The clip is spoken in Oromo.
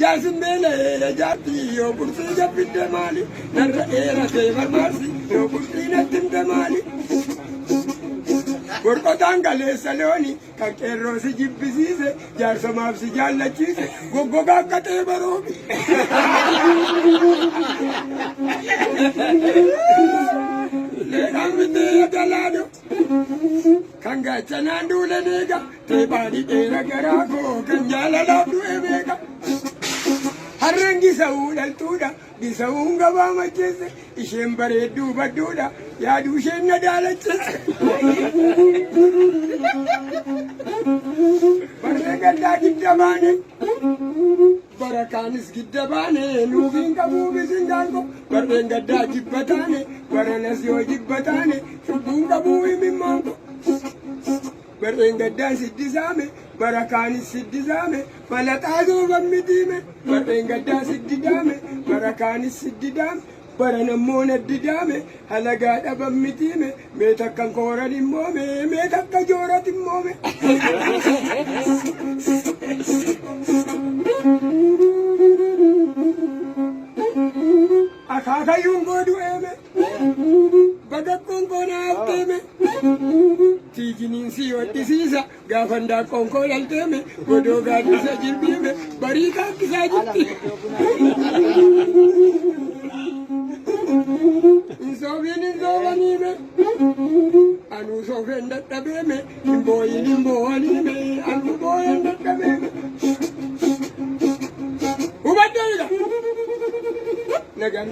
جاسم بيلي جاتي يو برسي جاب الدمالي نرقينا تيمر مارسي يو برسي نتم دمالي Burqotaan galeessa loonii kan qeerroo si jibbisiise jaarsamaaf si jaallachiise goggogaa akka ta'e baroobi. Leedhaan bitee galaadho kan gaachanaan duulan eega teephaadhi dheera garaa koo kan jaalalaaf du'e beeka. Harreen gisa'uu dhaltuudha gisa'uun gabaa macheesse isheen bareedduu badduudha yaaduu isheen na daalacheesse. Barree gaddaa gidda baane barakaanis gidda baane nuufiin qabuu bisin gaango barreen gaddaa jibba taane baranas yoo jibba taane cubbuun qabuu himimmaango. Barreen gaddaan siddisaame barakaanis siddisaame falaxaa sooban mitiime barreen gaddaa siddidaame barakaanis siddidaame baranammoo naddidaame halagaa dhaban mitiime mee takkan kooran immoome mee takka joorat immoome. Akaakayyuun goodu eeme bagakkoon koonaaf deeme tiijiniin si waddisiisa gaafa ndaaqoon koo dhalteeme godoo gaaddisa jilbiime barii kaakkisaa jirti. Insoofiin insoofaniime anuu soofeen dadhabeeme himbooyin himboohaniime anuu booyen dadhabeeme. Hubaddeedha nagaan.